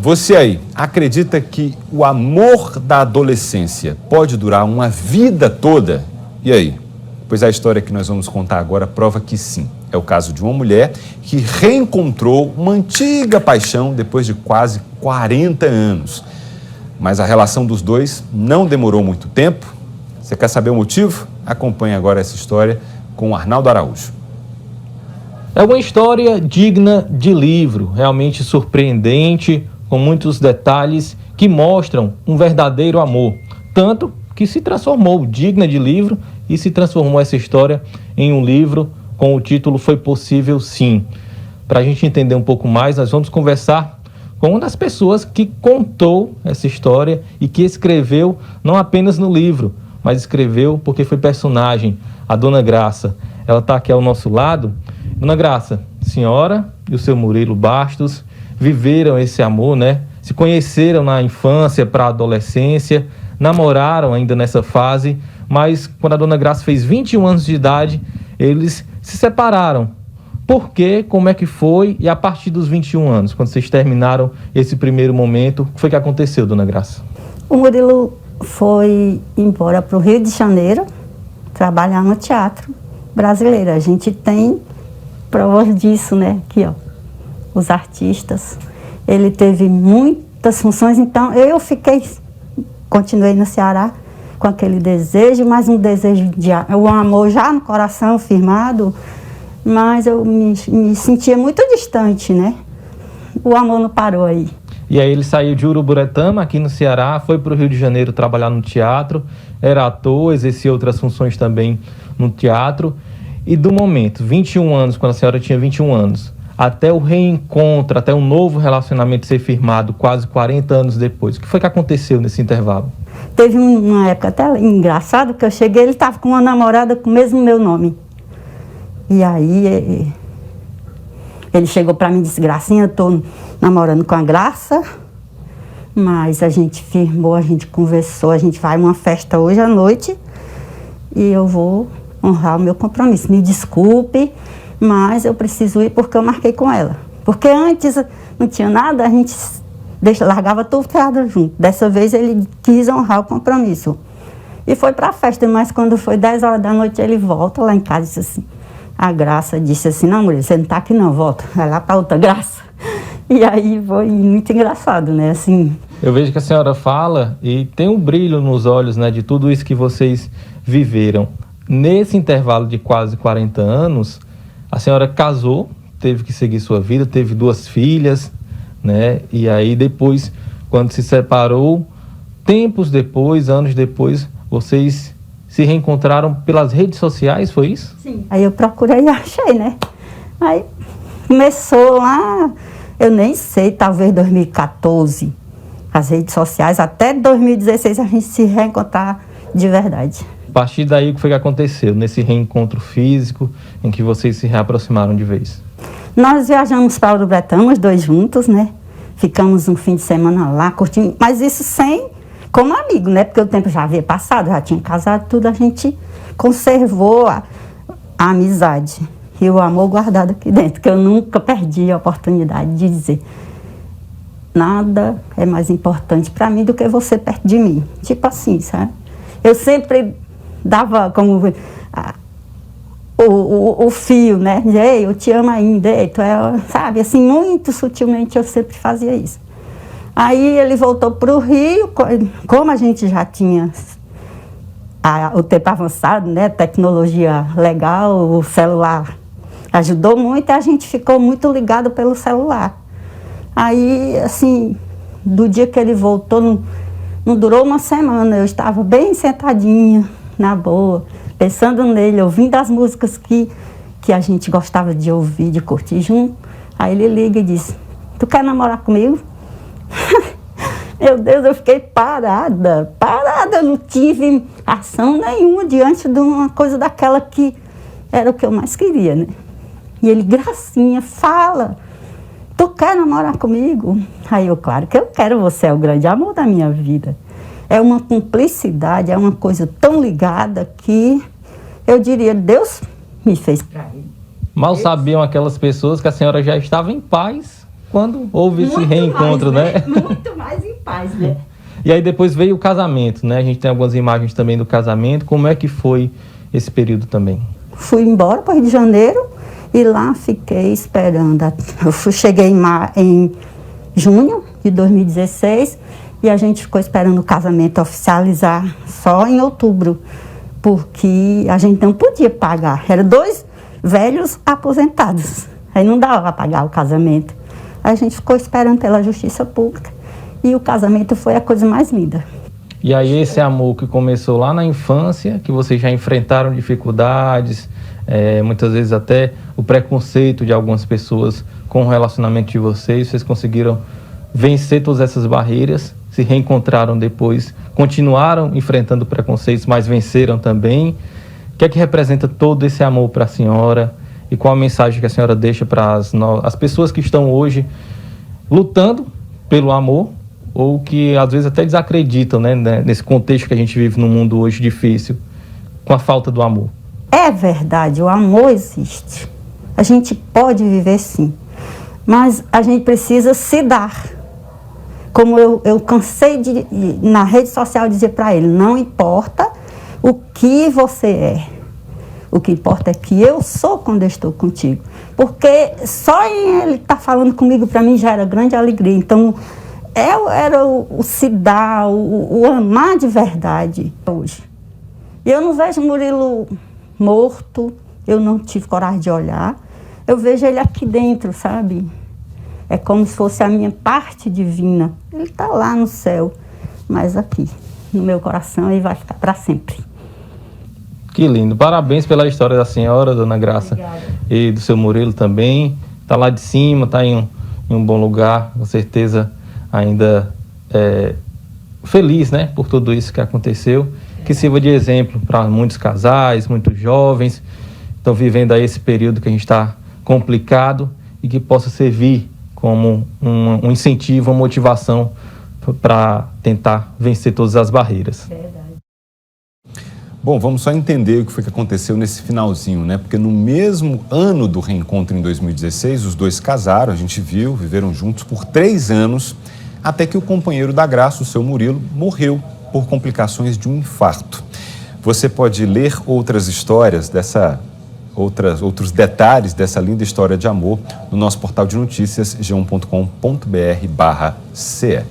Você aí, acredita que o amor da adolescência pode durar uma vida toda? E aí? Pois a história que nós vamos contar agora prova que sim. É o caso de uma mulher que reencontrou uma antiga paixão depois de quase 40 anos. Mas a relação dos dois não demorou muito tempo. Você quer saber o motivo? Acompanhe agora essa história com o Arnaldo Araújo. É uma história digna de livro, realmente surpreendente, com muitos detalhes que mostram um verdadeiro amor. Tanto que se transformou, digna de livro, e se transformou essa história em um livro com o título Foi Possível Sim. Para a gente entender um pouco mais, nós vamos conversar com uma das pessoas que contou essa história e que escreveu não apenas no livro, mas escreveu porque foi personagem, a Dona Graça. Ela está aqui ao nosso lado. Dona Graça, a senhora e o seu Murilo Bastos viveram esse amor, né? Se conheceram na infância para a adolescência, namoraram ainda nessa fase, mas quando a Dona Graça fez 21 anos de idade, eles se separaram. Por quê? Como é que foi? E a partir dos 21 anos, quando vocês terminaram esse primeiro momento, o que foi que aconteceu, Dona Graça? O Murilo foi embora para o Rio de Janeiro trabalhar no teatro brasileiro. A gente tem provas disso, né? Aqui, ó, os artistas. Ele teve muitas funções, então eu continuei no Ceará com aquele desejo, mas um desejo de um amor já no coração firmado, mas eu me sentia muito distante, né? O amor não parou aí. E aí ele saiu de Uruburetama, aqui no Ceará, foi para o Rio de Janeiro trabalhar no teatro, era ator, exercia outras funções também no teatro. E do momento, 21 anos, quando a senhora tinha 21 anos, até o reencontro, até um novo relacionamento ser firmado quase 40 anos depois, o que foi que aconteceu nesse intervalo? Teve uma época até engraçada que eu cheguei, ele estava com uma namorada com o mesmo meu nome. E aí ele chegou para mim e disse: Gracinha, eu estou namorando com a Graça, mas a gente firmou, a gente conversou, a gente vai a uma festa hoje à noite e eu vou honrar o meu compromisso. Me desculpe, mas eu preciso ir porque eu marquei com ela. Porque antes não tinha nada, a gente largava tudo junto. Dessa vez ele quis honrar o compromisso. E foi para a festa, mas quando foi 10 horas da noite ele volta lá em casa e disse assim, a Graça disse assim: não, mulher, você não está aqui não, volta, vai lá para outra Graça. E aí foi muito engraçado, né, assim. Eu vejo que a senhora fala e tem um brilho nos olhos, né, de tudo isso que vocês viveram. Nesse intervalo de quase 40 anos, a senhora casou, teve que seguir sua vida, teve 2 filhas, né? E aí depois, quando se separou, tempos depois, anos depois, vocês se reencontraram pelas redes sociais, foi isso? Sim. Aí eu procurei e achei, né? Aí começou lá, eu nem sei, talvez 2014, as redes sociais, até 2016 a gente se reencontrar de verdade. A partir daí, o que foi que aconteceu nesse reencontro físico em que vocês se reaproximaram de vez? Nós viajamos para Uruburetama, os 2 juntos, né? Ficamos um fim de semana lá, curtindo, mas isso como amigo, né? Porque o tempo já havia passado, já tinha casado, tudo, a gente conservou a amizade e o amor guardado aqui dentro, que eu nunca perdi a oportunidade de dizer: nada é mais importante para mim do que você perto de mim. Tipo assim, sabe? Eu sempre dava como o fio, né? Ei, eu te amo ainda, ei, tu é, sabe? Assim, muito sutilmente eu sempre fazia isso. Aí ele voltou para o Rio, como a gente já tinha o tempo avançado, né? Tecnologia legal, o celular ajudou muito e a gente ficou muito ligado pelo celular. Aí, assim, do dia que ele voltou, não durou uma semana, eu estava bem sentadinha, na boa, pensando nele, ouvindo as músicas que a gente gostava de ouvir, de curtir junto. Aí ele liga e diz: tu quer namorar comigo? Meu Deus, eu fiquei parada, eu não tive ação nenhuma diante de uma coisa daquela que era o que eu mais queria, né? E ele: Gracinha, fala, tu quer namorar comigo? Aí eu: claro que eu quero, você é o grande amor da minha vida. É uma cumplicidade, é uma coisa tão ligada que eu diria, Deus me fez para ele. Mal sabiam aquelas pessoas que a senhora já estava em paz quando houve esse Muito reencontro, mais, né? Muito mais em paz, né? E aí depois veio o casamento, né? A gente tem algumas imagens também do casamento. Como é que foi esse período também? Fui embora para o Rio de Janeiro e lá fiquei esperando. Cheguei em junho de 2016 e a gente ficou esperando o casamento oficializar só em outubro, porque a gente não podia pagar. Eram 2 velhos aposentados, aí não dava para pagar o casamento. A gente ficou esperando pela justiça pública e o casamento foi a coisa mais linda. E aí esse amor que começou lá na infância, que vocês já enfrentaram dificuldades, muitas vezes até o preconceito de algumas pessoas com o relacionamento de vocês conseguiram vencer todas essas barreiras, se reencontraram depois, continuaram enfrentando preconceitos, mas venceram também. O que é que representa todo esse amor para a senhora e qual a mensagem que a senhora deixa para as pessoas que estão hoje lutando pelo amor ou que às vezes até desacreditam, né, nesse contexto que a gente vive num mundo hoje difícil, com a falta do amor? É verdade, o amor existe. A gente pode viver sim, mas a gente precisa se dar. Como eu cansei de, na rede social, dizer para ele, não importa o que você é, o que importa é que eu sou quando eu estou contigo. Porque só em ele estar falando comigo, para mim já era grande alegria. Então, era o se dar, o amar de verdade hoje. Eu não vejo Murilo morto, eu não tive coragem de olhar. Eu vejo ele aqui dentro, sabe? É como se fosse a minha parte divina. Ele está lá no céu, mas aqui, no meu coração, ele vai ficar para sempre. Que lindo. Parabéns pela história da senhora, dona Graça. Obrigada. E do seu Murilo também. Está lá de cima, está em um bom lugar, com certeza ainda feliz, né, por tudo isso que aconteceu. Que sirva de exemplo para muitos casais, muitos jovens que estão vivendo aí esse período que a gente está complicado e que possa servir como um incentivo, uma motivação para tentar vencer todas as barreiras. Verdade. Bom, vamos só entender o que foi que aconteceu nesse finalzinho, né? Porque no mesmo ano do reencontro, em 2016, os dois casaram, a gente viu, viveram juntos por 3 anos, até que o companheiro da Graça, o seu Murilo, morreu por complicações de um infarto. Você pode ler outras histórias outros detalhes dessa linda história de amor no nosso portal de notícias, g1.com.br/ce.